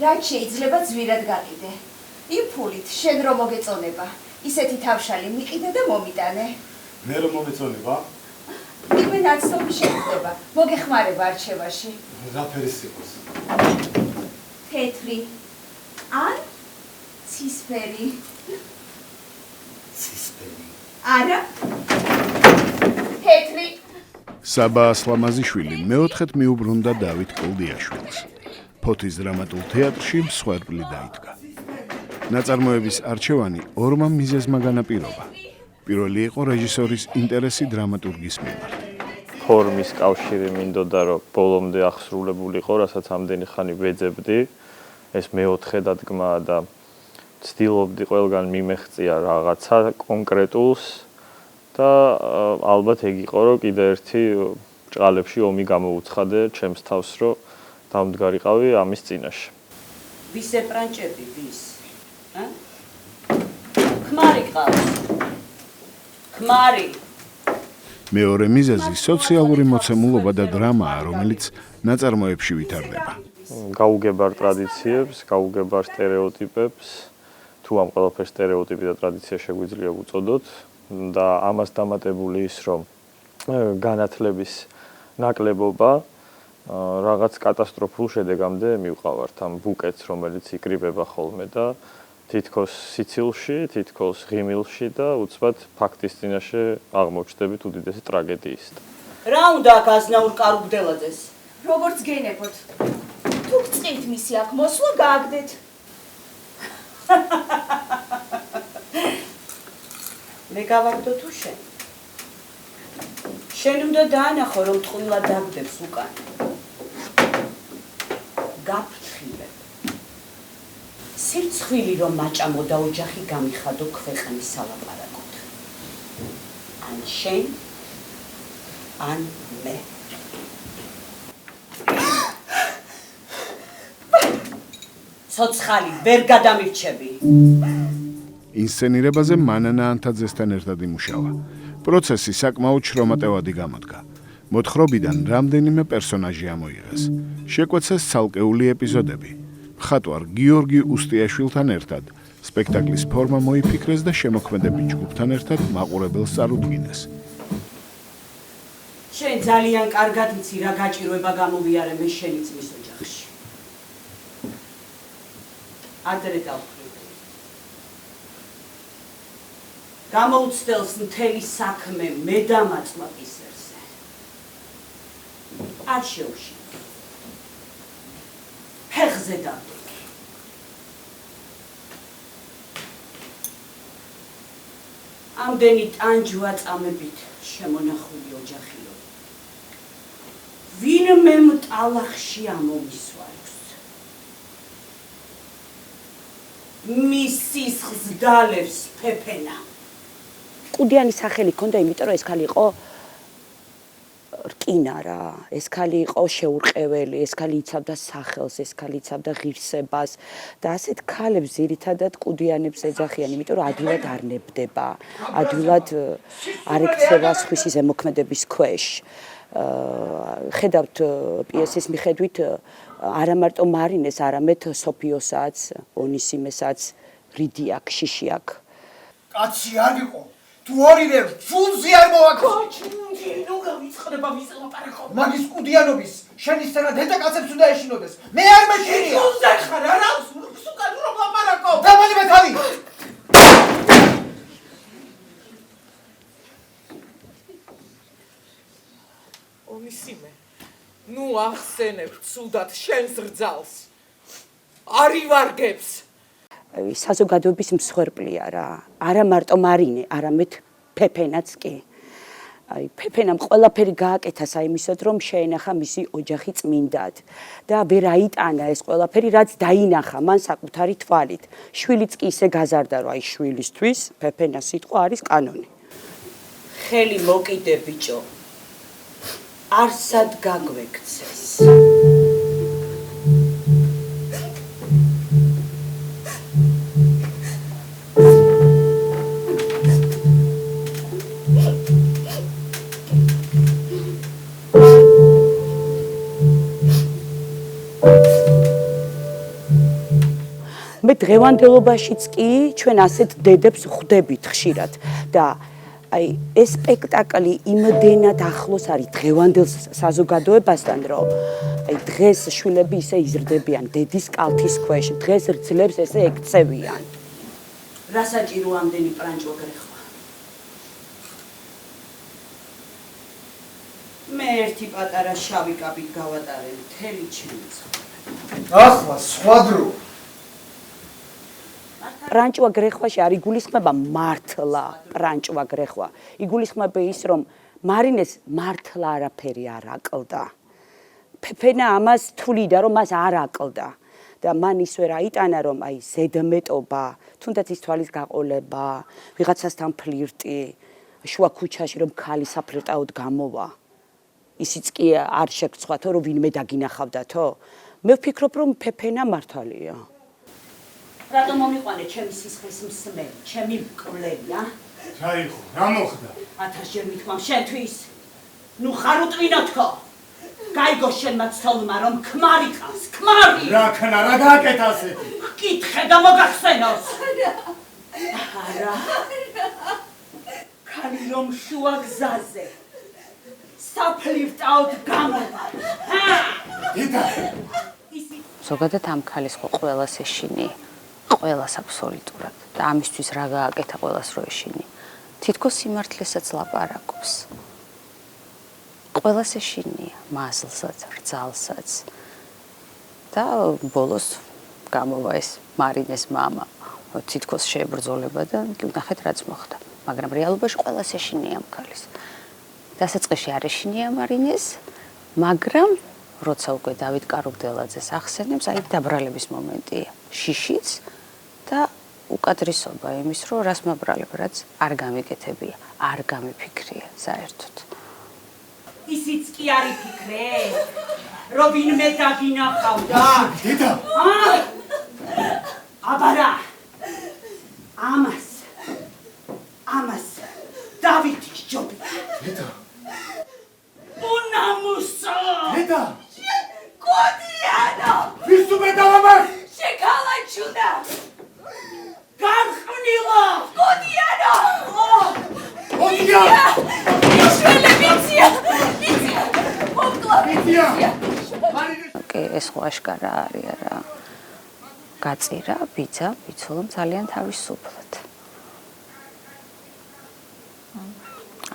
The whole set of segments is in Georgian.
რაც შეიძლება ძვირად გაყიდე. იმ ფულით შენ რომ მოგეწონება, ისეთი თავშალი მიყიდე და მომიტანე. მე რომ მომეწონება? იგივე ნაცნობი შეგვდება, მოგეხმარება არჩევაში. რა ფერის იყოს? თეთრი ან ცისფერი. ცისფერი. არა. თეთრი. საბა ასლამაზიშვილი მეოთხედ მიუბრუნდა დავით კოლდიაშვილს. ფოთის დრამატულ თეატრში მსხვერპლი დაიდგა. ნაწარმოების არჩევანი ორმა მიზეზმა განაპირობა. პირველი იყო რეჟისორის ინტერესი დრამატურგის მიმართ. ფორმის კავშირი მინდოდა, რომ ბოლომდე აღსრულებულიყო, რასაც ამდენი ხანი ვეძებდი. ეს მეოთხე დადგმაა და ცდილობდი ყველგან მიმეღწია რაღაცა კონკრეტულს და ალბათ ეგ იყო, რომ კიდე ერთი ჭყალებში ომი გამოუცხადე ჩემს თავს, რომ დამდგარიყავი ამის წინაშე. ვის ეპრანჭები, ვის? ხმარი ყავს. ხმარი. მეორე მიზეზი სოციალური მოცემულობა და დრამაა, რომელიც ნაწარმოებში ვითარდება. გაუგებარ ტრადიციებს, გაუგებარ სტერეოტიპებს, თუ ამ ყველაფერს სტერეოტიპი და ტრადიცია შეგვიძლია უწოდოთ და ამას დამატებული ის, რომ განათლების ნაკლებობა რაღაც კატასტროფულ შედეგამდე მივყავართ ამ ბუკეტს, რომელიც იკრიბება ხოლმე და თითქოს სიცილში, თითქოს ღიმილში და უცბად ფაქტის წინაშე აღმოჩნდებით უდიდესი ტრაგედიისად. რა უნდა აქ აზნაურ კარუბდელაძეს? როგორც გენებოთ. თუ გწყით მისი აქ მოსვლა, გააგდეთ. მე გავაგდო თუ შენ? შენ უნდა დაანახო, რომ ტყუილა დაგდებს უკან. გაფრთხილებ. სირცხვილი რომ მაჭამო და ოჯახი გამიხადო ქვეყნის სალაპარაკოდ. ან შენ, ან მე. ცოცხალი ვერ გადამირჩები. ინსცენირებაზე მანანა ანთაძესთან ერთად იმუშავა. პროცესი საკმაოდ შრომატევადი გამოდგა. მოთხრობიდან რამდენიმე პერსონაჟი ამოიღეს. შეკვეცეს ცალკეული ეპიზოდები. მხატვარ გიორგი უსტიაშვილთან ერთად სპექტაკლის ფორმა მოიფიქრეს და შემოქმედებით ჯგუფთან ერთად მაყურებელს წარუდგინეს. შენ ძალიან კარგად იცი რა გაჭირვება გამოვიარე მე შენი ძმის ოჯახში. ადრე დავხვდები. გამოუცდელს მთელი საქმე მე დამაწვა ისერზე. არ შეუშვი. ფეხზე დავდექი. ამდენი ტანჯვა წამებით შემონახული ოჯახიო. ვინმე მტალახში ამომისვაროს. მისის ხსდალებს ფეფენა. კუდიანის სახელი ჰქონდა, იმიტომ რომ ეს ქალი იყო რკინა რა, ეს ქალი იყო შეურყეველი, ეს ქალი იცავდა სახელს, ეს ქალი იცავდა ღირსებას და ასეთ ქალებს ძირითადად კუდიანებს ეძახიან, იმიტომ რომ ადვილად არ ნებდება, ადვილად არ ექცევა სხვისი ზემოქმედების ქვეშ. ხედავთ პიესის მიხედვით არა მარტო მარინეს, არამედ სოფიოსაც, ონისიმესაც რიდი აქ, შიში აქ. კაცი არ იყო. თუ ორივე ფულზე არ მოვაქცევ. ნუ გავიწყდება მის ლაპარაკო. მაგის კუდიანობის შენი სცენა დედა კაცებს უნდა ეშინოდეს. მე არ მეშინია. ფულზე ხარ არა? სუკან რომ ლაპარაკო. დამალიბე თავი. ონისიმე. ნუ ახსენებ ცუდად შენს რძალს. არივარგებს. საზოგადოების მსხვერპლია რა. არა მარტო მარინე, არამედ ფეფენაც კი. აი ფეფენამ ყველაფერი გააკეთა საიმისოდ, რომ შეენახა მისი ოჯახი წმინდად და ვერ აიტანა ეს ყველაფერი, რაც დაინახა მან საკუთარი თვალით. შვილიც კი ისე გაზარდა, რომ აი შვილისთვის ფეფენას სიტყვა არის კანონი. ხელი მოკიდე ბიჭო. არსად გაგვექცეს. დღევანდელობაშიც კი ჩვენ ასეთ დედებს ხვდებით ხშირად და აი ეს სპექტაკლი იმდენად ახლოს არის დღევანდელ საზოგადოებასთან, რომ აი დღეს შვილები ისე იზრდებიან დედის კალთის ქვეშ, დღეს რძლებს ესე ექცევიან. რა საჭირო ამდენი პრანჭვა გრეხვა? მე ერთი პატარა შავი კაპით გავატარე მთელი ჩემი ცხოვრება. ახლა სხვა დრო. პრანჭვა გრეხვაში არ იგულისხმება მართლა პრანჭვა გრეხვა. იგულისხმება ის, რომ მარინეს მართლა არაფერი არ აკლდა. ფეფენა ამას თვლიდა, რომ მას არ აკლდა და მან ისე რა იტანა, რომ აი ზედმეტობა, თუნდაც ის თვალის გაყოლება, ვიღაცასთან ფლირტი, შუა ქუჩაში რომ ქალი საფლირტაოდ გამოვა. ისიც კი არ შეგცხვათო, რომ ვინმე დაგინახავდათო. მე ვფიქრობ, რომ ფეფენა მართალია. რატომ მომიყვანე ჩემი სისხლის მსმელი, ჩემი მკვლელი, ა? რა იყო? რა მოხდა? 1000-ჯერ მithქვამ შენთვის. ნუ ხარ უტვინოთქო. გაიგო შენმა ცოლმა რომ ქმარი ყავს, ქმარი. რა ქნა, რა გააკეთა ასეთი? კითხე და მოგახსენოს. არა. ქალი რომ შუა გზაზე. საფლირტაოდ გამოვა. დედა, ზოგადად ამ ქალის ხო ყველას ეშინი, ყველას აბსოლუტურად და ამისთვის რა გააკეთა ყველას რო ეშინი. თითქოს სიმართლესაც ლაპარაკობს. ყველას ეშინია, მასლსაც, რძალსაც. და ბოლოს გამოვა ეს მარინეს მამა. თითქოს შეებრძოლება და ნახეთ რაც მოხდა. მაგრამ რეალობაში ყველას ეშინია ამ ქალის. დასაწყისში არ ეშინია მარინეს, მაგრამ როცა უკვე დავით კარუგდელაძეს ახსენებს, აი დაბრალების მომენტია. შიშიც და უკადრისობა იმის, რომ რას მაბრალებ, რაც არ გამიკეთებია, არ გამიფიქრია საერთოდ. ისიც კი არ იფიქრე, რომ ვინმე დაგინახავდა. დედა, აბარა. ამას დავითი ჯობია. დედა, უნამუსო. დედა, კოდიანო. ვის უმეტავამას? შეკალაჩუდა. გარყვნილო. კოდიანო. ოდია! შველებიცია. ოდია! ეს ხო აშკარა არის რა. გაწირა ბიძა, ბიცოლომ ძალიან თავისუფლად.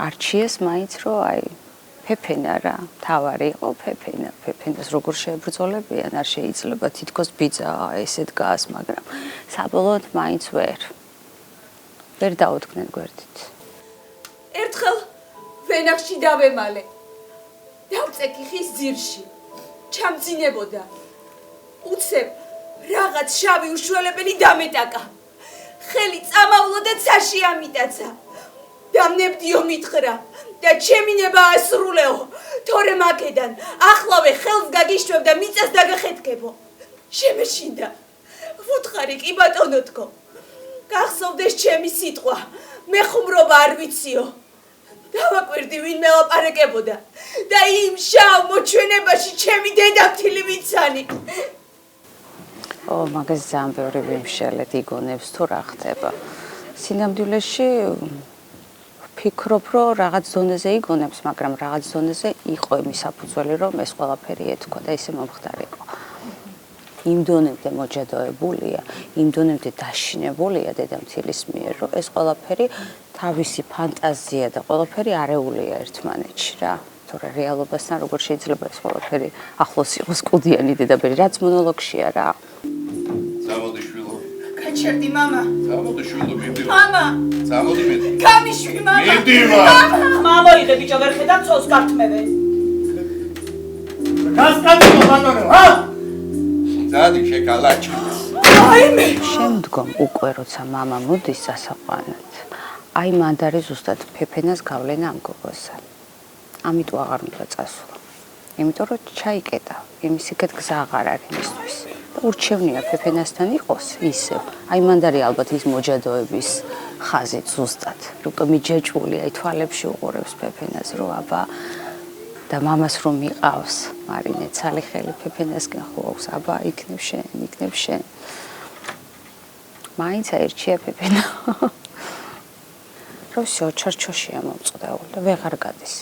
არჩიეს მაინც რომ აი ფეფენა რა, თავარი იყო ფეფენა. ფეფენას როგორ შეებრძოლებიან, არ შეიძლება თითქოს ბიძა ესე დგას, მაგრამ საბოლოოდ მაინც ვერ დაუდგნენ გვერდით. ერთხელ ვენახში დავემალე. დავწეკი ხის ძირში. ჩამძინებოდა. უცებ რაღაც შავი უშველებელი დამეტაკა. ხელი წამავლო და ცაში ამიტაცა. დამნებდიო მითხრა და ჩემი ნება ასრულეო. თორე მაგედან ახლავე ხელს გაგიშვებ და მიწას დაგახეთქებო. შემეშინდა. ვუთხარი კი ბატონოთქო. გახსოვდეს ჩემი სიტყვა. მე ხუმრობა არ ვიციო. დავაკვირდი ვინმე ლაპარაკებოდა და იმ შავ მოჩვენებაში ჩემი დედაფთილი ვიცანი. მაგას ძალიან ბევრი ვიმშელეთ იგონებს თუ რა ხდება. სინამდვილეში ვფიქრობ, რომ რაღაც ზონეზე იგონებს, მაგრამ რაღაც ზონეზე იყო იმის საფუძველი, რომ ეს ყველაფერი ეთქვა და ისე მომხდარიყო. იმ დონემდე მოჯადოებულია, იმ დონემდე დაშინებულია დედამთილის მიერ, რომ ეს ყველაფერი თავისი ფანტაზია და ყველაფერი არეულია ერთმანეთში რა. თორე რეალობასთან როგორ შეიძლება ეს ყველაფერი ახლოს იყოს კუდიანი დედაბერი, რაც მონოლოგშია რა. წამოდი შვილო. გაჩერდი მამა. წამოდი შვილო, მიდი. მამა. წამოდი მე. გამიშვი მამა. მიდი მამა. მამოიღე ბიჭო, ვერ ხედავ ცოლს გართმევენ. გასკაცო ბატონო, ჰა? დადი შეკალაჩი. აიმე. შემდგომ უკვე როცა მამა მოდის სასაყვანად, აი მან არის ზუსტად ფეფენას გავლენა ამ გოგოსა. ამიტომ აღარ უნდა წასულა. იმიტომ რომ ჩაიკეტა, იმის იქეთ გზა აღარ არის მისთვის. და ურჩევნია ფეფენასთან იყოს ისევ. აი მან არის ალბათ ის მოჯადოების ხაზი ზუსტად. უკვე მიჯეჭვული, აი თვალებში უყურებს ფეფენას, რომ აბა და მამას რომ მიყავს, მარინე ცალი ხელი ფეფენასკენ ხო აქვს, აბა იქნებ შენ. მაინც აირჩია პეპენა. რო სიოჩარჩოშია მომწოდებული და ვეღარ გადის.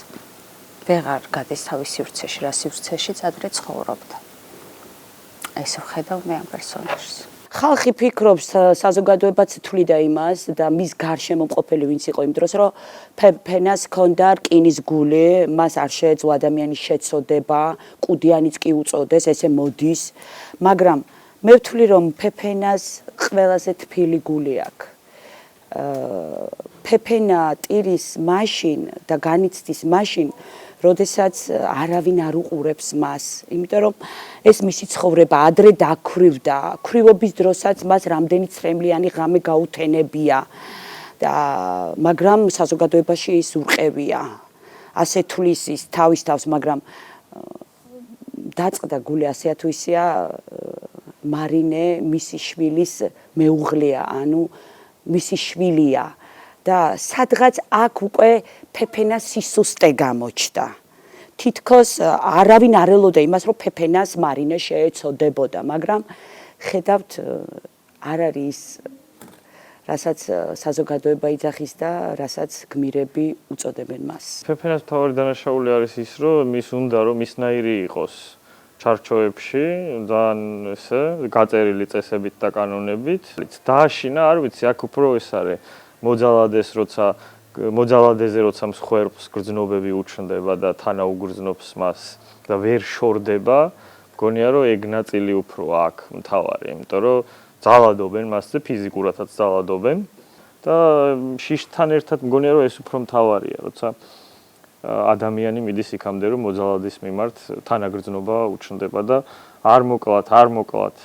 ვეღარ გადის თავის სივრცეში, რა სივრცეშიც ადრე ცხოვრობდა. ესე ვხედავ მე ამ პერსონაჟს. ხალხი ფიქრობს საზოგადოებაც თვლიდა იმას და მის გარშემო მყოფელი ვინც იყო იმ დროს რომ პეპენას ჰქონდა რკინის გული, მას არ შეეძლო ადამიანის შეცოდება, კუდიანიც კი უწოდეს, ესე მოდის, მაგრამ მე ვთვლი რომ პეპენას ყველაზე თბილი გული აქვს. პეპენა ტირის მაშინ და განიცდის მაშინ როდესაც არავინ არ უყურებს მას, იმიტომ რომ ეს მისი ცხოვრება ადრე დაქრივდა, ქრივობის დროსაც მას რამდენი ცრემლიანი ღამე გაუთენებია და მაგრამ საზოგადოებაში ის ურყევია. ასე თulis ის თავის თავს, მაგრამ დაწყდა გული ასე თუ ისეა მარინე მისი შვილის მეუღლეა, ანუ მისი შვილია. და სადღაც აქ უკვე პეპენას სისუსტე გამოჩნდა. თითქოს არავინ არ ელოდა იმას, რომ პეპენას მარინე შეეცოდებოდა, მაგრამ ხედავთ არ არის რასაც საზოგადოება იძახის და რასაც გმირები უწოდებენ მას. პეპენას მთავარი დანაშაული არის ის, რომ მის უნდა რომ მისნაირი იყოს ჩარჩოებში, ძალიან ესე გაწერილი წესებით და კანონებით. დააშინა, არ ვიცი, აქ უფრო ეს არის მოძალადეზე როცა მსხვერპლს გრძნობები უჩნდება და თანაუგრძნობს მას და ვერ შორდება, მგონია რომ ეგ ნაწილი უფრო აქ მთავარი, იმიტომ რომ ძალადობენ მასზე, ფიზიკურადაც ძალადობენ და შიშთან ერთად მგონია რომ ეს უფრო მთავარია, როცა ადამიანი მიდის იქამდე რომ მოძალადის მიმართ თანაგრძნობა უჩნდება და არ მოკლათ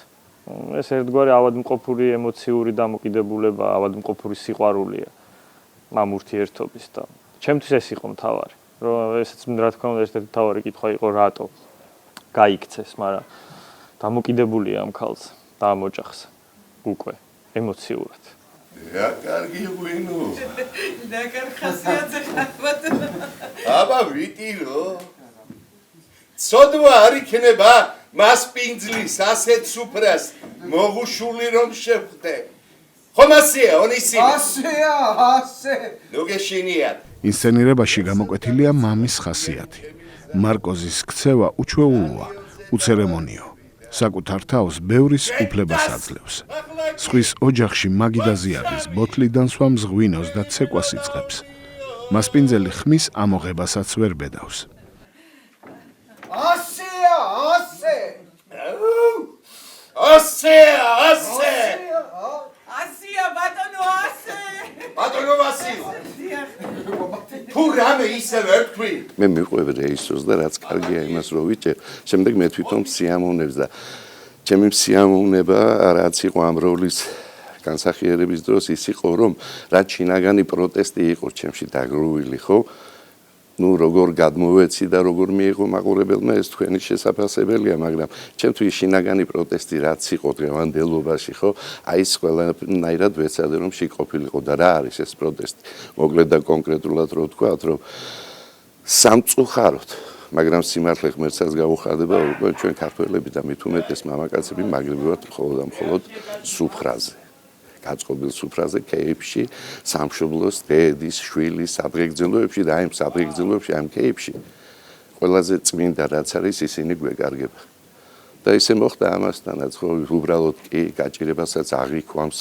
ეს ერთგვარი ავადმყოფური ემოციური დამოკიდებულება, ავადმყოფური სიყვარულია ამ ურთიერთობის და ჩემთვის ეს იყო მთავარი. რომ ესეც რა თქმა უნდა ერთ-ერთი მთავარი კითხვა იყო რატო გაიქცეს, მაგრამ დამოკიდებულია ამ ქალს და ამ ოჯახს უკვე ემოციურად. რა კარგი ღვინო. და კარგი ხასიათზე ხარბათ. აბა ვიტირო. ცოდვა არ იქნება მას პინძლის ასეთ სუფრას მოგუშული რომ შეხვდე. ხომ ასეა, ონისიმე? ასეა, ასე. ნუ გეშინიათ. ინსცენირებაში გამოკვეთილია მამის ხასიათი. მარკოზის ქცევა უჩვეულოა, უცერემონიო. საკუთარ თავს ბევრის უფლებას აძლევს. სხვის ოჯახში მაგიდა ზიადის ბოთლიდან სვამს ღვინოს და ცეკვას იწყებს. მასპინძელი ხმის ამოღებასაც ვერ ბედავს. ასეა, ასე. ასეა, ასე. ასია ბატონო ასე. ბატონო ვასილ. თუ რამე ისე ვერ თქვი. მე მიყვები რეჟისორს და რაც კარგია იმას რომ ვიჭერ, შემდეგ მე თვითონ სიამოვნებს და ჩემი სიამოვნება რაც იყო ამ როლის განსახიერების დროს ის იყო რომ რაც შინაგანი პროტესტი იყო ჩემში დაგროვილი, ხო? ნუ როგორ გადმოვეცი და როგორ მიიღო მაყურებელმა ეს თქვენი შესაძლებელია, მაგრამ ჩემთვის შინაგანი პროტესტი რაც იყო დღევანდელობაში, ხო? აი ეს ყველანაირად ვეცადე რომ შეიყოფილიყო და რა არის ეს პროტესტი? მოკლედ და კონკრეტულად რო ვთქვათ, რომ სამწუხაროდ, მაგრამ სიმართლე ღმერთსაც გაუხარდება, უკვე ჩვენ ქართველები და მით უმეტეს მამაკაცები მაგრებივართ მხოლოდ და მხოლოდ სუფრაზე. გაწყობილ სუფრაზე, კეიფში, სამშობლოს, დედის, შვილის სადღეგრძელოებში და აი ამ სადღეგრძელოებში, ამ კეიფში ყველაზე წმინდა რაც არის, ისინი გვეკარგება. და ისე მოხდა ამასთანაც, ხო, უბრალოდ კი გაჭირებასაც აღიქვამს,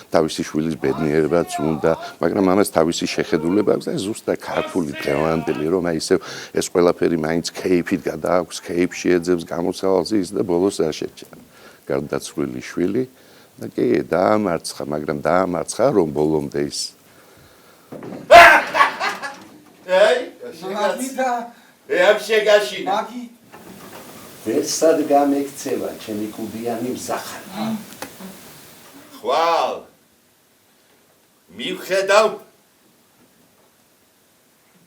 თავისი შვილის ბედნიერებაც უნდა, მაგრამ ამას თავისი შეხედულება აქვს და ზუსტად ქართული დღევანდელი, რომ აი ისე ეს ყველაფერი მაინც კეიფით გადააქვს, კეიფში ეძებს გამოსავალს ის და ბოლოს არ შეჭრა. გარდაცვლილი შვილი და კი დაამარცხა, მაგრამ დაამარცხა რომ ბოლომდე ის. აი, შეგაშინა. მაგი ვერსად გამექცევა ჩემი კუდიანი მზახარი. ხვალ. მივხედავ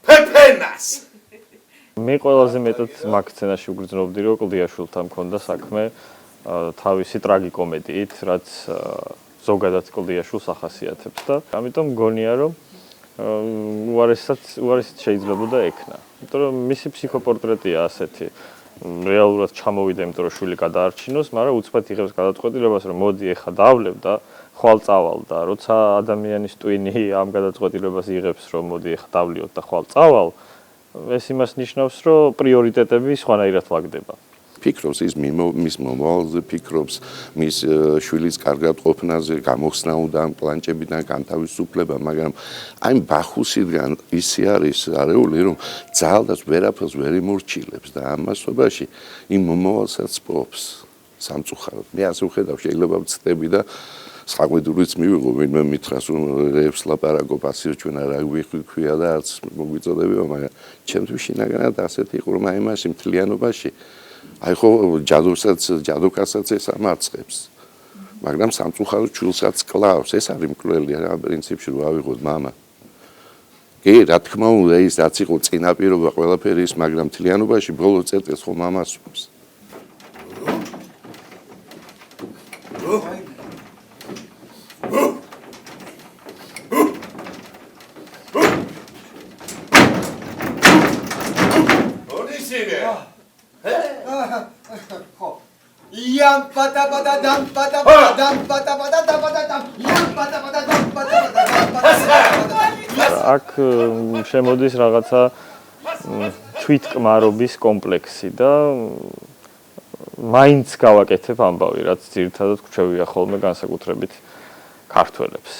პეპენას. მე ყველაზე მეტად მაგ სცენაში უგრძნობდი, რომ კლდიაშვილთან მქონდა საქმე თავისი ტრაგიკომედიით, რაც ზოგადად კლდიაშვილს ახასიათებს და ამიტომ მგონია, რომ უარესიც შეიძლებოდა ექნა. იმიტომ რომ მისი ფსიქოპორტრეტია ასეთი. რეალურად ჩამოვიდა, იმიტომ რომ შვილი გადაარჩინოს, მაგრამ უცბად იღებს გადაწყვეტილებას, რომ მოდი ეხა დავლებ და ხვალ წავალ და როცა ადამიანის ტვინი ამ გადაწყვეტილებას იღებს, რომ მოდი ახლა დავლიოთ და ხვალ წავალ, ეს იმას ნიშნავს, რომ პრიორიტეტები სხვანაირად ლაგდება. ფიქრობს ის მის მომავალზე, ფიქრობს მის შვილის კარგად ყოფნაზე, გამოხსნაუდა ამ პლანჭებიდან განთავისუფლება, მაგრამ აი ბახუსიდან ისე არის არეული, რომ ძალადაც ვერაფერს ვერ იმორჩილებს და ამასობაში იმ მომავალსაც პოპს სამწუხაროდ. მე ასე ვხედავ, შეიძლება ვწდები და საყვედურიც მივიღო, ვინმე მითხრას, რომ რეებს ლაპარაკობ, ასე ჩვენ არა გვიხვია და არც მოგვიწოდებია, მაგრამ ჩემთვის შინაგანად ასეთი იყო, რომ აი მასი მთლიანობაში აი ხო ჯადოქასაც ეს ამარცხებს. მაგრამ სამწუხაროდ ჩვილსაც კლავს. ეს არის მკვლელი რა პრინციპში რომ ავიღოთ მამა. კი, რა თქმა უნდა, ის რაც იყო წინაპირობა ყველაფერი ის, მაგრამ მთლიანობაში ბოლო წერტილს ხო მამას უსვამს. აქ შემოდის რაღაცა თვითკმარობის კომპლექსი და მაინც გავაკეთებ ამბავი, რაც ძირითადად გვჩვევია ხოლმე განსაკუთრებით ქართველებს.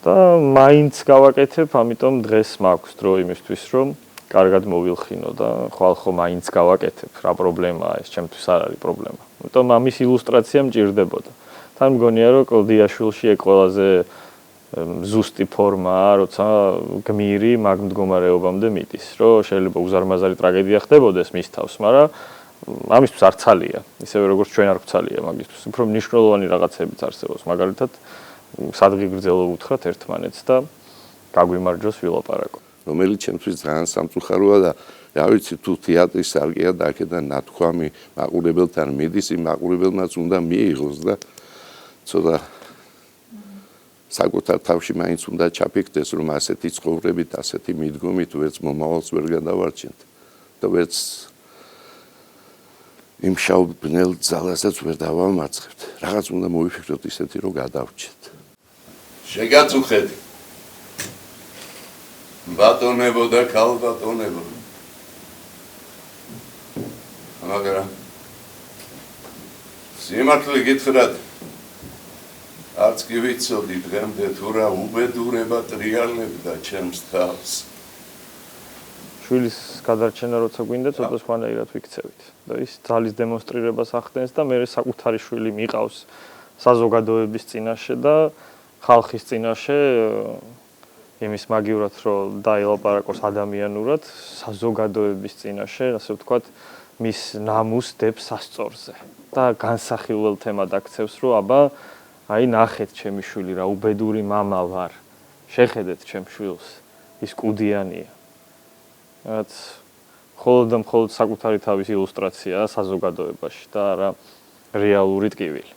და მაინც გავაკეთებ, ამიტომ დღეს მაქვს დრო იმისთვის, რომ კარგად მოვილხინო და ხვალ ხო მაინც გავაკეთებ. რა პრობლემაა ეს, ჩემთვის არ არის პრობლემა. ამიტომ ამის ილუსტრაცია მჭირდებოდა. თან მგონია, რომ კლდიაშვილში ეგ ყველაზე ზუსტი ფორმაა, როცა გმირი მაგ მდგომარეობამდე მიდის, რომ შეიძლება უზარმაზარი ტრაგედია ხდებოდეს მის თავს, მაგრამ ამისთვის არ ცალია, ისევე როგორც ჩვენ არ გვცალია მაგისთვის. უფრო მნიშვნელოვანი რაღაცებიც არსებობს, მაგალითად, სადღი გრძელო უთხრათ ერთმანეთს და გაგვიმარჯოს ვილაპარაკო. რომელიც ჩემთვის ძალიან სამწუხაროა და რა ვიცი თუ თეატრის სარკეა და აქედან ნათქვამი მაყურებელთან მიდის, იმ მაყურებელმაც უნდა მიიღოს და ცოტა საკუთარ თავში მაინც უნდა ჩაფიქრდეს, რომ ასეთი ცხოვრებით, ასეთი მიდგომით ვერც მომავალს ვერ გადავარჩენთ და ვერც იმ შავ ბნელ ძალასაც ვერ დავამარცხებთ. რაღაც უნდა მოვიფიქროთ ისეთი, რომ გადავრჩეთ. შეგაწუხეთ. ბატონებო და ქალბატონებო. მაგრამ სიმართლე გითხრათ, არც კი ვიცოდი დღემდე თუ რა უბედურება ტრიალებდა ჩემს თავს. შვილის გადარჩენა როცა გვინდა, ცოტა სხვანაირად ვიქცევით. და ის ძალის დემონსტრირებას ახდენს და მე საკუთარი შვილი მიყავს საზოგადოების წინაშე და ხალხის წინაშე იმის მაგივრად, რომ დაილაპარაკოს ადამიანურად საზოგადოების წინაშე, ასე ვთქვათ, მის ნამუს დებს სასწორზე. და განსახილველ თემად აქცევს, რომ აბა, აი ნახეთ ჩემი შვილი რა უბედური მამა ვარ. შეხედეთ ჩემ შვილს, ის კუდიანია. რაც მხოლოდ და მხოლოდ საკუთარი თავის ილუსტრაციაა საზოგადოებაში და არა რეალური ტკივილი.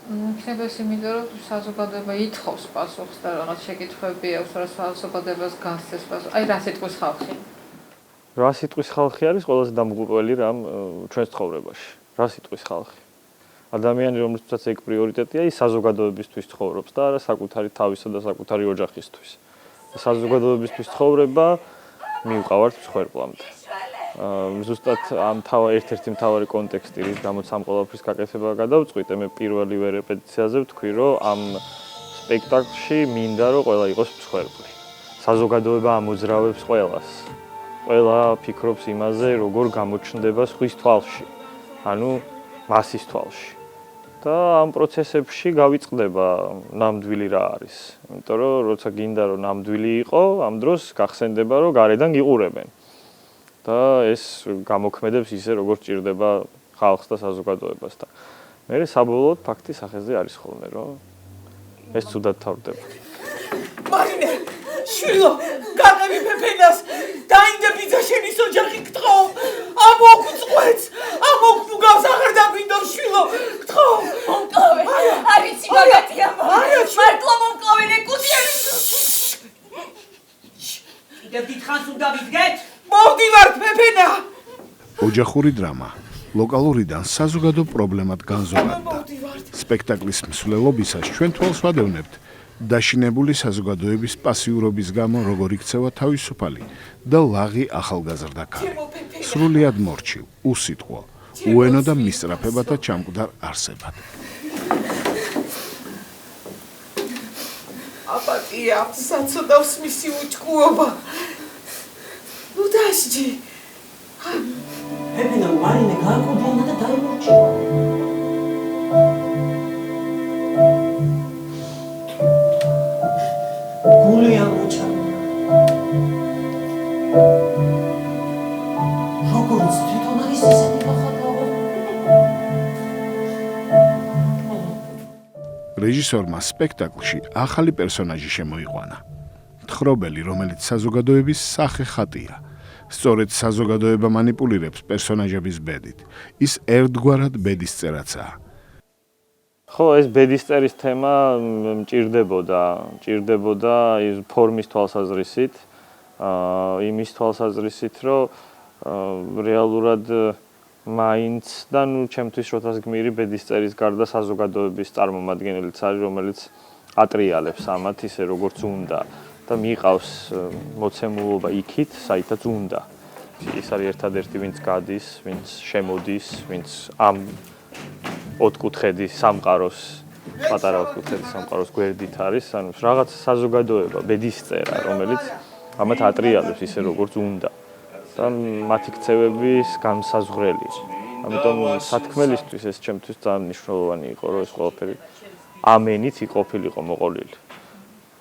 იქნება ეს იმიტომ, რომ საზოგადოება ითხოვს პასუხს და რაღაც შეკითხვები აქვს, რა საზოგადოებას გასცეს პასუხი. აი რა სიტყვის ხალხი? რა სიტყვის ხალხი არის ყველაზე დამღუპველი რამ ჩვენს ცხოვრებაში. რა სიტყვის ხალხი? ადამიანი, რომელსაც ეგ პრიორიტეტია, ის საზოგადოებისთვის ცხოვრობს და არა საკუთარი თავისა და საკუთარი ოჯახისთვის. საზოგადოებისთვის ცხოვრება მივყავართ მსხვერპლამდე. ზუსტად ამ ერთ-ერთი მთავარი კონტექსტი, რის გამოც ამ ყველაფრის გაკეთება გადავწყვიტე, მე პირველივე რეპეტიციაზე ვთქვი, რომ ამ სპექტაკლში მინდა რომ ყველა იყოს მსხვერპლი. საზოგადოება ამოძრავებს ყველას. ყველა ფიქრობს იმაზე, როგორ გამოჩნდება სხვის თვალში, ანუ მასის თვალში. და ამ პროცესებში გავიწყდება ნამდვილი რა არის. იმიტომ რომ როცა გინდა რომ ნამდვილი იყო, ამ დროს გახსენდება რომ გარედან გიყურებენ. და ეს გამოქმედებს ისე როგორც ჭირდება ხალხს და საზოგადოებას და მე საბოლოოდ ფაქტი სახეზე არის ხოლმე რომ ეს ცუდად თავდება. მარინე, შვილო, გაყევი ფეფენას, დაინდებიძა შენის ოჯახი გთხოვ, ამოგწყვეც, ამოგდუ გავსახარ დაგვინდო შვილო, გთხოვ. მომკლავე, არიცი მაგათია, მართლა მომკლავენ ეკუდიანი. კიდევ დიდხანს უნდა ვიდგეთ? მოვდივართ ფეფენა. ოჯახური დრამა ლოკალურიდან საზოგადო პრობლემად განზოგადდა. სპექტაკლის მსვლელობისას ჩვენ თვალს ვადევნებთ დაშინებული საზოგადოების პასიურობის გამო როგორ იქცევა თავისუფალი და ლაღი ახალგაზრდა ქალი. სრულიად მორჩილ, უსიტყვო, უენო და მისწრაფებათა ჩამკვდარ არსებად. აპატია საწოდავს მისი უჩქუობა. ნუ დასჯი. ფეფენა მარინე გააკუძუნა და დაიმორჩილა. გული აღმოჩალა. როგორც თვითონ არის ესეთი ახალგაზრდა. რეჟისორმა სპექტაკლში ახალი პერსონაჟი შემოიყვანა. თხრობელი, რომელიც საზოგადოების სახე ხატია. სწორედ საზოგადოება მანიპულირებს პერსონაჟების ბედით. ის ერთგვარად ბედისწერაცაა. ხო, ეს ბედისწერის თემა მჭირდებოდა ის ფორმის თვალსაზრისით, იმის თვალსაზრისით, რომ რეალურად მაინც და ჩემთვის როთას გმირი ბედისწერის გარდა საზოგადოების წარმომადგენელიც არის, რომელიც ატრიალებს ამათ ისე როგორც უნდა და მიიღავს მოცემულობა იქით, საითაც უნდა. ის არის ერთადერთი, ვინც გადის, ვინც შემოდის, ვინც ამ ოთხკუთხედის სამყაროს, პატარა ოთხკუთხედის სამყაროს გვერდით არის, ანუ რაღაც საზოგადოება, ბედისწერა, რომელიც ამათ ატრიალებს ისე როგორც უნდა. და მათი ქცევების განსაზღვრელი. ამიტომ სათქმელისთვის ეს ჩემთვის ძალიან მნიშვნელოვანი იყო, რომ ეს ყველაფერი ამენით იყოფილიყო მოყოლილი.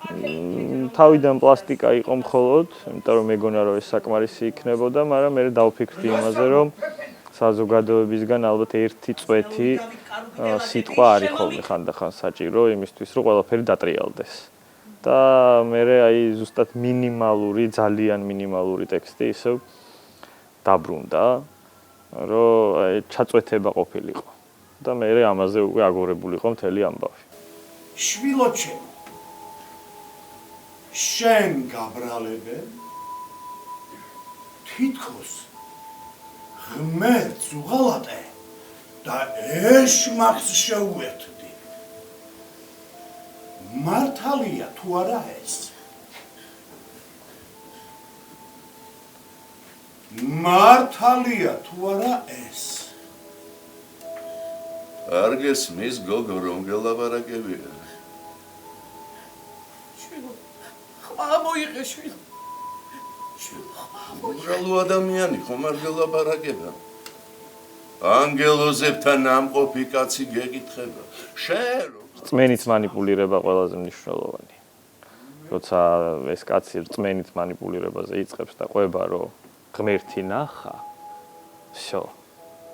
თავიდან პლასტიკა იყო მხოლოდ, იმიტომ რომ მეგონა რომ ეს საკმარისი იქნებოდა, მაგრამ მე დავფიქრდი იმაზე, რომ საზოგადოებისგან ალბათ ერთი წვეთი სიტყვა არის ხოლმე ხანდახან საჭირო იმისთვის, რომ ყველაფერი დატრიალდეს. და მე აი ზუსტად მინიმალური, ძალიან მინიმალური ტექსტი ისევ დაბრუნდა, რომ ჩაწვეთება ყოფილიყო. და მე ამაზე უკვე აგორებულიყო მთელი ამბავი. შვილოჩემო, შენ გაბრალებე თითქოს ღმერთს უღალატე და ეშმაკს შეუერთდი. მართალია თუ არა ეს? მართალია თუ არა ეს? არ გესმის გოგო რომ გელაპარაკებია? ხმა მოიღე შვილო. უბრალო ადამიანი ხომ არ გელაპარაკება? ანგელოზებთან ამყოფი კაცი გეკითხება. შენ რწმენით მანიპულირება ყველაზე მნიშვნელოვანი. როცა ეს კაცი რწმენით მანიპულირებაზე იწყებს და ყვება რომ ღმერთი ნახა, всё,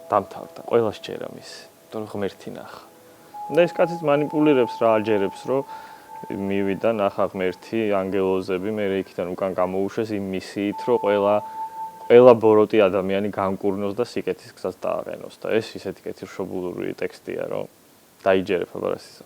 დამთავრდა, ყველა შეერა მის, რომ ღმერთი ნახა. და ეს კაციც მანიპულირებს რა აჯერებს, რომ მივიდა ნახა ღმერთი, ანგელოზები, მე იქიდან უკან გამოუშვეს იმ მისიით, რომ ყველა ბოროტი ადამიანი განკურნოს და სიკეთის გზას დააყენოს და ეს ისეთი კეთილშობილური ტექსტია, რომ დაიჯერება ბარასისო.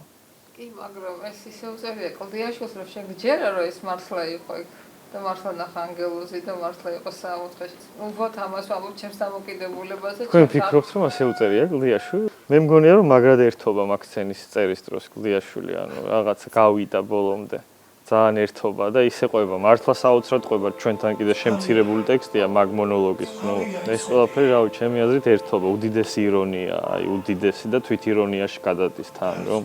კი, მაგრამ ეს ისე უწერია კლდიაშვილს, რომ შენ გჯერა, რომ ეს მართლა იყო იქ და მართლა ნახა ანგელოზი და მართლა იყო საოთხეში. უბრალოდ ამას ვამბობ ჩემს დამოკიდებულებაზე. თქვენ ფიქრობთ, რომ ასე უწერია კლდიაშვილი? მე მგონია, რომ მაგრად ერთობა მაქვს სცენის წერის დროს კლდიაშვილი, ანუ რაღაც გავიდა ბოლომდე. ძალიან ერთობა და ისე ყვება, მართლა საოცრად ყვება, ჩვენთან კიდე შემცირებული ტექსტია, მაგ მონოლოგის. ნუ ეს ყველაფერი რავი, ჩემი აზრით ერთობა, უდიდესი ირონია, აი უდიდესი და თვითირონიაში გადადის თან, რომ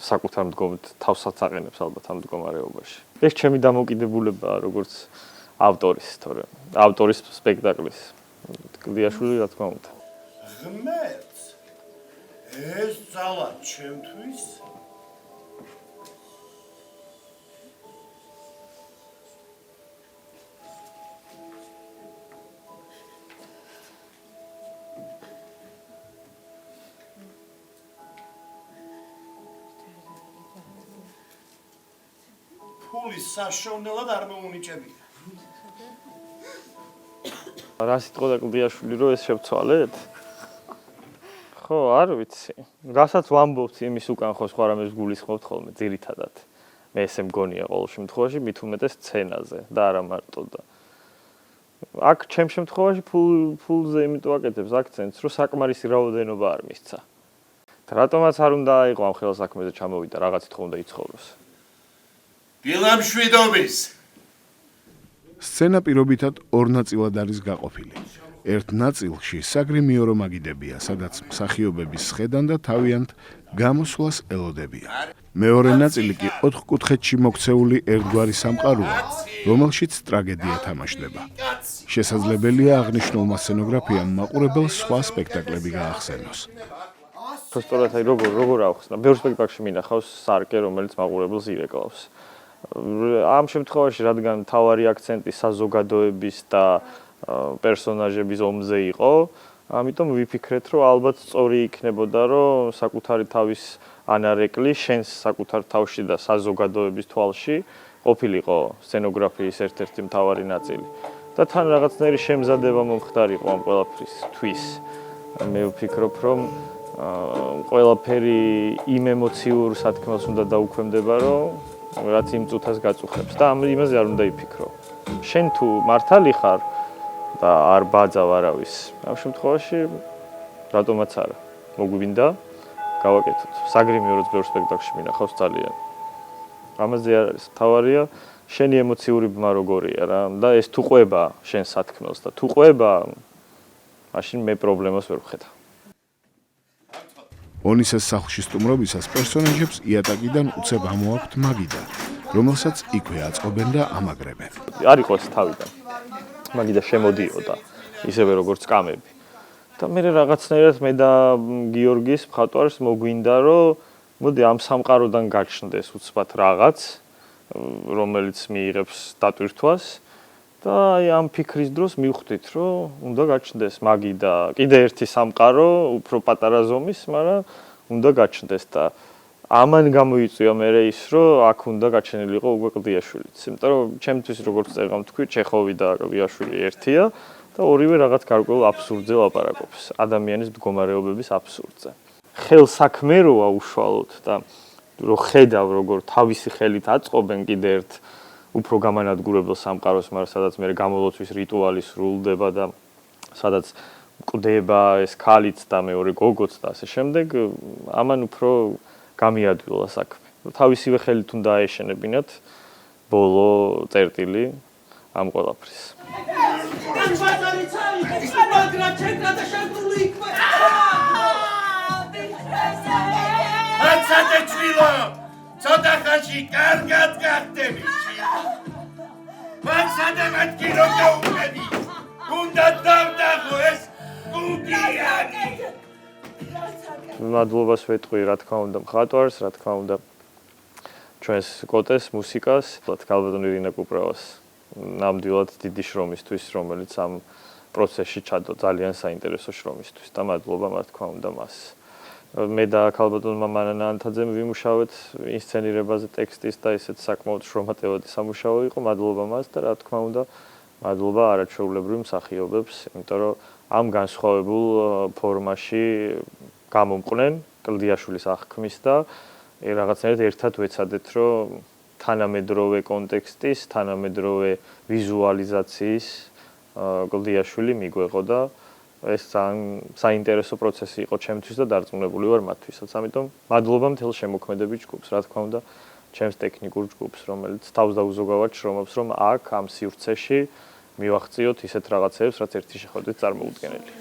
საკუთარ მდგომთ თავსაც აყენებს ალბათ ამ მდგომარეობაში. ეს ჩემი დამოკიდებულებაა, როგორც ავტორის, თორემ ავტორის სპექტაკლის. კლდიაშვილი რა თქმა უნდა. ღმერთს ეს ძალა ჩემთვის ფულის საშოვნელად არ მოუნიჭებია. რა სიტყვა და კლდიაშვილი რომ ეს შევცვალეთ? ხო, არ ვიცი. რასაც ვამბობთ იმის უკან ხო სხვა რამეს გულისხმობთ ხოლმე ძირითადად. მე ესე მგონია ყოველ შემთხვევაში მით უმეტეს სცენაზე და არა მარტო და აქ ჩემ შემთხვევაში ფულზე იმიტომ აკეთებს აქცენტს, რომ საკმარისი რაოდენობა არ მისცა. და რატომაც არ უნდა იყო ამ ხელსაქმეზე ჩამოვიდა, რაღაცით ხო უნდა იცხოვროს. დილამშვიდობის. სცენა პირობითად ორ ნაწილად არის გაყოფილი. ერთ ნაწილში საგრიმიო მაგიდებია, სადაც მსახიობების სხედან და თავიანთ გამოსვლას ელოდებიან. მეორე ნაწილი კი 4 კუთხედში მოქცეული ერთგვარი სამყაროა, რომელშიც ტრაგედია თამაშდება. შესაძლებელია აღნიშნულმა სცენოგრაფიამ მაყურებელს სხვა სპექტაკლები გაახსენოს. სწორად აი როგორ ახსნა, ბევრ სპექტაკლში მინახავს სარკე, რომელიც მაყურებელს ირეკლავს. ამ შემთხვევაში, რადგან თავარი აქცენტი საზოგადოების და პერსონაჟების ომზე იყო, ამიტომ ვიფიქრეთ, რომ ალბათ სწორი იქნებოდა, რომ საკუთარი თავის ანარეკლი შენს საკუთარ თავში და საზოგადოების თვალში ყოფილიყო სცენოგრაფიის ერთ-ერთი მთავარი ნაწილი. და თან რაღაცნაირი შემზადება მომხდარიყო ამ ყველაფრისთვის. მე ვფიქრობ, რომ ყველაფერი იმ ემოციურ სათქმელს უნდა დაუქვემდება, რომ რაც იმ წუთას გაწუხებს და იმაზე არ უნდა იფიქრო. შენ თუ მართალი ხარ და არ ბაძავ არავის, ამ შემთხვევაში რატომაც არა. მოგვინდა გავაკეთოთ. საგრიმიო რო ბევრ სპექტაკლში მინახავს ძალიან. ამაზე არ არის. თავარია შენი ემოციური ბმა როგორია რა და ეს თუ ყვება შენ სათქმელს და თუ ყვება, მაშინ მე პრობლემას ვერ ვხედავ. ონისეს სახლში სტუმრობისას პერსონაჟებს იატაკიდან უცებ ამოაქვთ მაგიდა, რომელსაც იქვე აწყობენ და ამაგრებენ. არ იყო ეს თავიდან. მაგიდა შემოდიოდა, ისევე როგორც კამები. და მე რაღაცნაირად მე და გიორგის მხატვარს მოგვინდა, რომ მოდი ამ სამყაროდან გაჩნდეს უცბად რაღაც, რომელიც მიიღებს დატვირთვას და აი ამ ფიქრის დროს მივხვდით, რომ უნდა გაჩნდეს მაგიდა, კიდე ერთი სამყარო, უფრო პატარა ზომის, მაგრამ უნდა გაჩნდეს და ამან გამოიწვია მე ის, რომ აქ უნდა გაჩენილიყო უკვე კლდიაშვილიც. იმიტომ რომ ჩემთვის როგორც წერგამ თქვი, ჩეხოვი და კლდიაშვილი ერთია და ორივე რაღაც გარკვეულ აბსურდზე ლაპარაკობს, ადამიანის მდგომარეობების აბსურდზე. ხელსაქმე როა უშუალოდ და რო ხედავ როგორ თავისი ხელით აწყობენ კიდე ერთ უფრო გამანადგურებელ სამყაროს, მაგრამ სადაც მე გამოლოცვის რიტუალი სრულდება და სადაც მკვდება ეს ქალიც და მეორე გოგოც და ასე შემდეგ, ამან უფრო გამიადვილა საქმე. თავისივე ხელით უნდა აეშენებინათ ბოლო წერტილი ამ ყველაფრის. მაცადე ჩვილო, ცოტა ხანში კარგად გახდები. მაცადე მათი რომ გაუყები. უნდა დავდაღო ეს გუგიანი. მადლობას ვეტყვი, რა თქმა უნდა, მხატვარს, რა თქმა უნდა, ჩვენს კოტეს, მუსიკას, ქალბატონ ირინა კუპრავას. ნამდვილად დიდი შრომისთვის, რომელიც ამ პროცესში ჩადო, ძალიან საინტერესო შრომისთვის და მადლობა, რა თქმა უნდა, მას. მე და ქალბატონმა მანანა ანთაძემ ვიმუშავეთ ინსცენირებაზე ტექსტის და ესეც საკმაოდ შრომატევადი სამუშაო იყო, მადლობა მას და რა თქმა უნდა, მადლობა არაჩვეულებრივ მსახიობებს, იმიტომ რომ ამ განსხვავებულ ფორმაში გამომყვნენ კლდიაშვილის აღქმის და რაღაცნაირად ერთად ვეცადეთ, რომ თანამედროვე კონტექსტის, თანამედროვე ვიზუალიზაციის კლდიაშვილი მიგვეღო და ეს საინტერესო პროცესი იყო ჩემთვის და დარწმუნებული ვარ მათთვისაც. ამიტომ მადლობა მთელ შემოქმედებით ჯგუფს, რა თქმა უნდა, ჩემს ტექნიკურ ჯგუფს, რომელიც თავს დაუზოგავად შრომობს, რომ აქ ამ სივრცეში მივახციოთ ისეთ რაღაცებს, რაც ერთი შეხვედრით წარმოუდგენელი.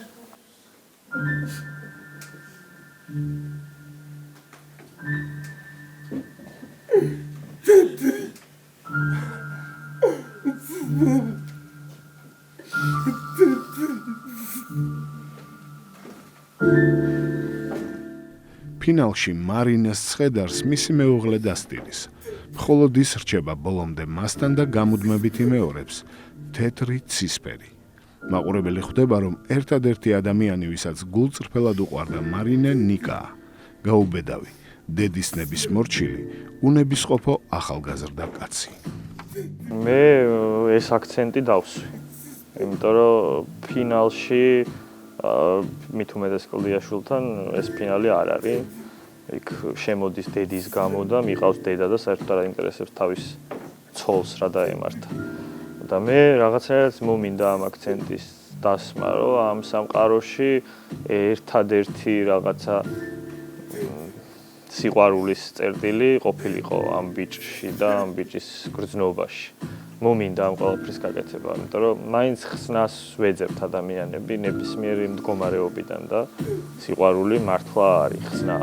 ფინალში მარინას ცხედარს მისი მეუღლე დასტირის. მხოლოდ ის რჩება ბოლომდე მასთან და გამუდმებით იმეორებს თეთრი ცისფერი. მაყურებელი ხვდება, რომ ერთადერთი ადამიანი, ვისაც გულწრფელად უყვარდა მარინე, ნიკაა. გაუბედავი, დედის ნების მორჩილი, უნებისყოფო ახალგაზრდა კაცი. მე ეს აქცენტი დავსვი. იმიტომ რომ ფინალში მით უმეტეს კლდიაშვილთან ეს ფინალი არ არის. იქ შემოდის დედის გამო და მიყავს დედა და საერთოდ არ აინტერესებს თავის ცოლს რა დაემართა. და მე რაღაცაერთ მომინდა ამ აქცენტის დასმა, რომ ამ სამყაროში ერთადერთი რაღაცა სიყვარულის წერტილი ყოფილიყო ამ ბიჭში და ამ ბიჭის გრძნობაში. მომინდა ამ ყველაფრის გაკეთება, იმიტომ რომ მაინც ხსნას ვეძებთ ადამიანები ნებისმიერი მდგომარეობიდან და სიყვარული მართლა არის ხსნა.